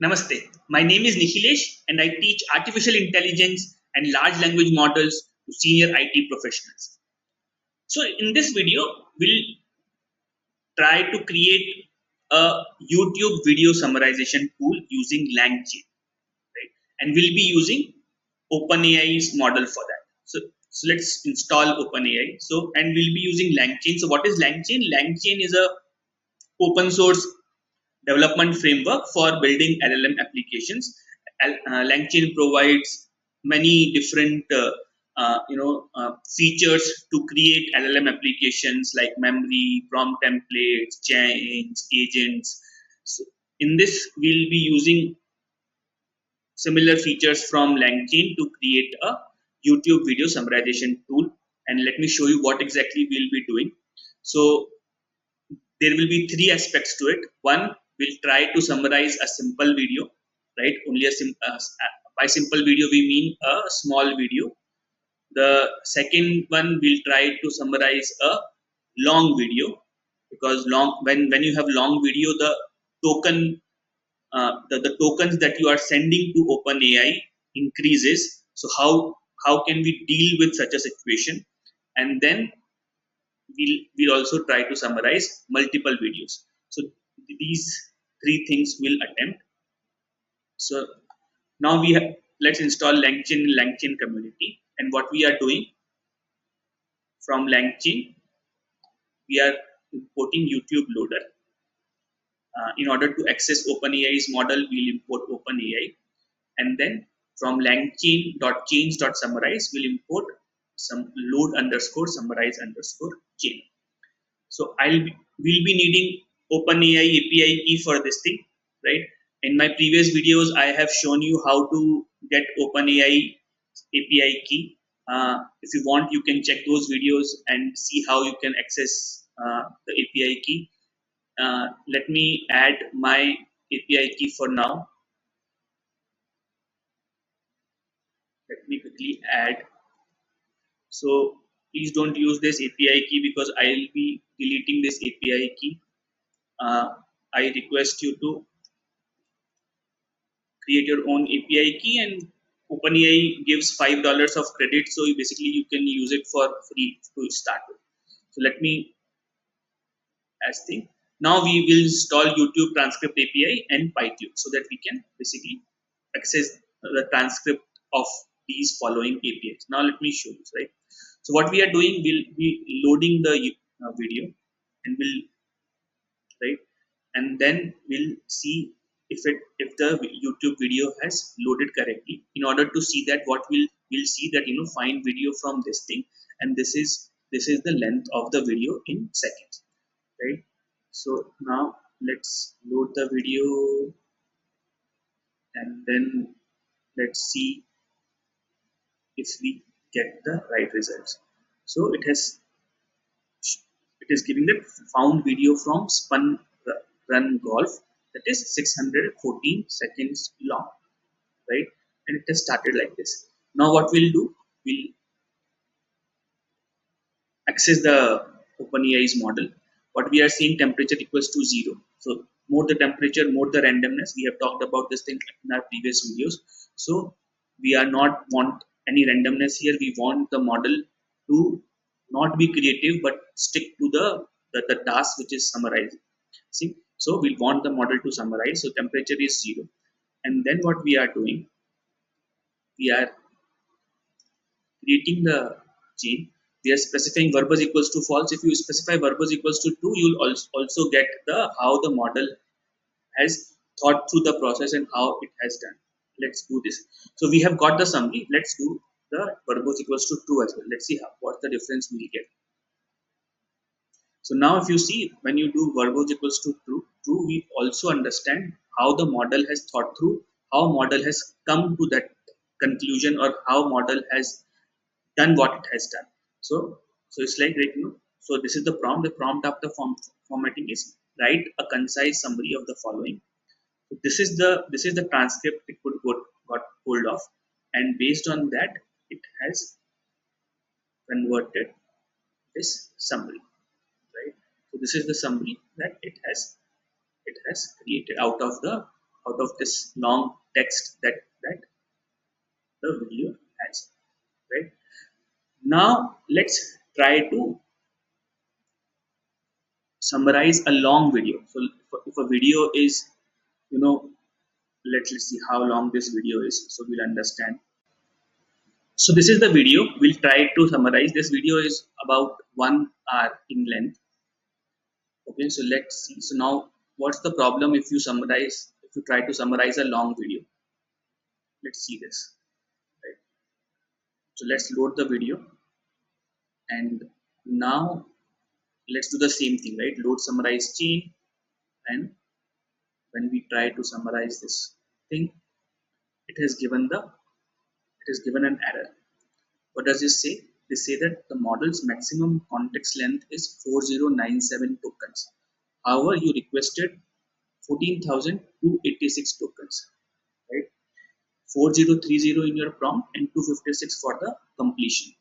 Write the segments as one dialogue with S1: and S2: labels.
S1: Namaste. My name is Nikhlesh and I teach artificial intelligence and large language models to senior IT professionals. So in this video, we'll try to create a YouTube video summarization tool using Langchain, right? And we'll be using OpenAI's model for that. So let's install OpenAI. And we'll be using Langchain. So what is Langchain? Langchain is a open source development framework for building LLM applications. Langchain provides many different features to create LLM applications like memory, prompt templates, chains, agents. So in this, we'll be using similar features from Langchain to create a YouTube video summarization tool. And let me show you what exactly we'll be doing. So there will be three aspects to it. One, we'll try to summarize a simple video, right? By simple video we mean a small video. The second one, we'll try to summarize a long video, because when you have long video, the token the tokens that you are sending to OpenAI increases. So how can we deal with such a situation? And then we'll also try to summarize multiple videos. So these three things we'll attempt. So now let's install Langchain community. And what we are doing from Langchain, we are importing YouTube loader. In order to access OpenAI's model, we'll import OpenAI, and then from langchain.change.summarize, we'll import some load underscore summarize underscore chain. So we'll be needing OpenAI API key for this thing, right? In my previous videos, I have shown you how to get OpenAI API key. If you want, you can check those videos and see how you can access the API key. Let me add my API key for now. Let me quickly add. So please don't use this API key because I'll be deleting this API key. I request you to create your own API key, and OpenAI gives $5 of credit, so basically you can use it for free to start with. So let me as thing. Now we will install YouTube transcript API and PyTube so that we can basically access the transcript of these following APIs. Now let me show you, right? So what we are doing, we'll be loading the video, and and then we'll see if the YouTube video has loaded correctly. In order to see that, what we'll see that find video from this thing, and this is the length of the video in seconds, right? So now let's load the video, and then let's see if we get the right results. So it is giving the found video from Spun Run Golf, that is 614 seconds long, right? And it has started like this. Now what we'll do, we'll access the OpenAI's model. What we are seeing, temperature equals to 0. So more the temperature, more the randomness. We have talked about this thing in our previous videos. So we are not want any randomness here. We want the model to not be creative but stick to the task which is summarizing. See, so we want the model to summarize. So temperature is 0, and then what we are doing, we are creating the chain. We are specifying verbose equals to false. If you specify verbose equals to true, you'll also get how the model has thought through the process and how it has done. Let's do this. So we have got the summary. Let's do the verbose equals to true as well. Let's see what's the difference we'll get. So now if you see, when you do verbose equals to true, we also understand how the model has thought through, how model has come to that conclusion, or how model has done what it has done. So it's like, so this is the prompt. The prompt after formatting is write a concise summary of the following. So this is the transcript it got hold of, and based on that, it has converted this summary, right? So this is the summary that it has created out of the out of this long text that the video has, right? Now let's try to summarize a long video. So if a video is, you know, let's see how long this video is, so we'll understand. So this is the video. We'll try to summarize. This video is about 1 hour in length. Okay, so let's see. So now, what's the problem if you summarize? If you try to summarize a long video, let's see this. Right. So let's load the video, and now let's do the same thing. Right, load summarize chain, and when we try to summarize this thing, it has given an error. What does this say? They say that the model's maximum context length is 4097 tokens. However, you requested 14,286 tokens, right? 4030 in your prompt and 256 for the completion,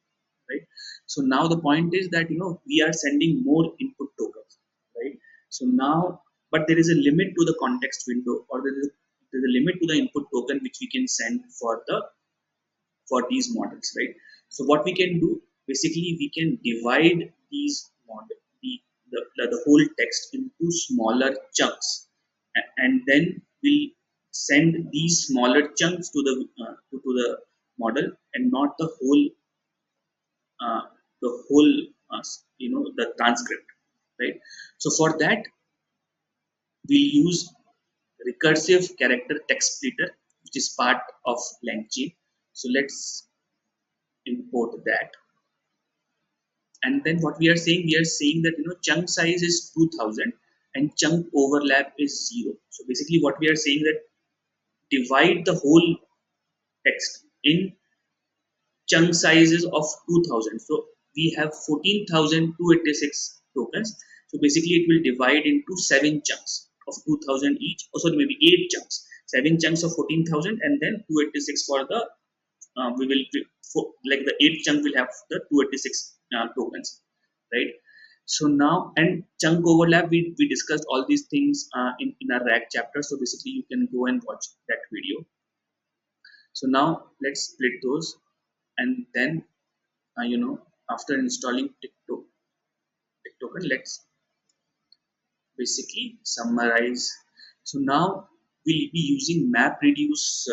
S1: right? So now the point is that we are sending more input tokens, right? So now, but there is a limit to the context window, or there's a limit to the input token which we can send for these models, right? So what we can do, basically, we can divide these model, the whole text into smaller chunks, and then we'll send these smaller chunks to the model, and not uh, the whole the transcript, right? So for that, we'll use recursive character text splitter, which is part of Langchain. So let's import that. And then what we are saying that chunk size is 2000 and chunk overlap is 0. So basically what we are saying that divide the whole text in chunk sizes of 2000. So we have 14,286 tokens. So basically it will divide into 7 chunks of 2000 each, or sorry, maybe 8 chunks, 7 chunks of 14,000, and then 286 for the we will like the 8th chunk will have the 286 tokens, right? So now, and chunk overlap, we discussed all these things in our RAG chapter. So basically you can go and watch that video. So now let's split those, and then after installing TikToker, let's basically summarize. So now we'll be using map reduce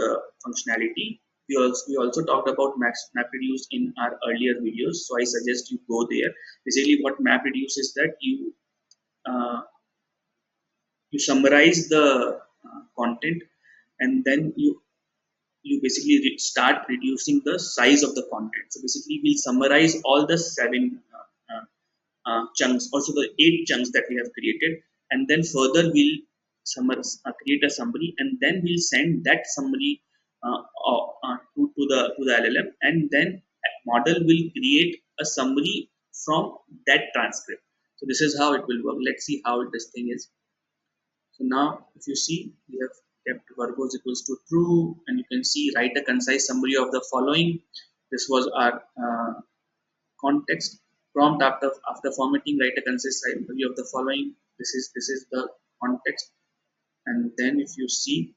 S1: functionality. We also talked about map reduce in our earlier videos, so I suggest you go there. Basically what map reduce is that uh, you summarize the content, and then you basically start reducing the size of the content. So basically we'll summarize all the 7 chunks, also the 8 chunks that we have created, and then further we'll create a summary, and then we'll send that summary to the LLM, and then model will create a summary from that transcript. So this is how it will work. Let's see how this thing is. So now if you see, we have kept verbose equals to true, and you can see write a concise summary of the following. This was our context. Prompt after formatting, write a concise summary of the following. This is the context, and then if you see,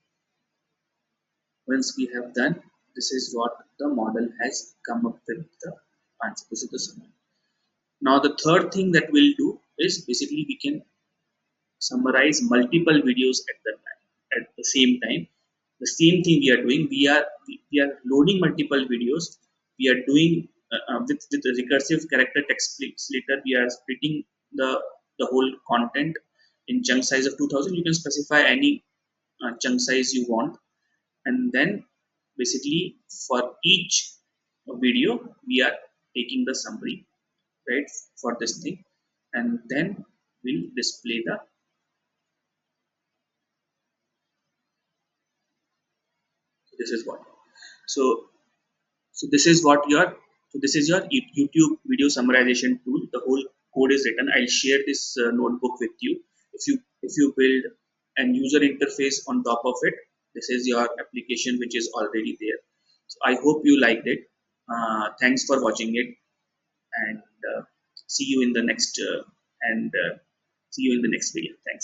S1: once we have done, this is what the model has come up with the answer. This is the summary. Now the third thing that we'll do is basically we can summarize multiple videos at the same time. The same thing we are doing. We are loading multiple videos. We are doing with the recursive character text splitter. We are splitting the whole content in chunk size of 2000. You can specify any chunk size you want, and then basically for each video we are taking the summary, right, for this thing, and then we'll display the. This is what. So this is what your. So this is your YouTube video summarization tool. The whole code is written. I'll share this notebook with you. If you build an user interface on top of it, this is your application which is already there. So I hope you liked it. Thanks for watching it, and see you in the next and see you in the next video. Thanks.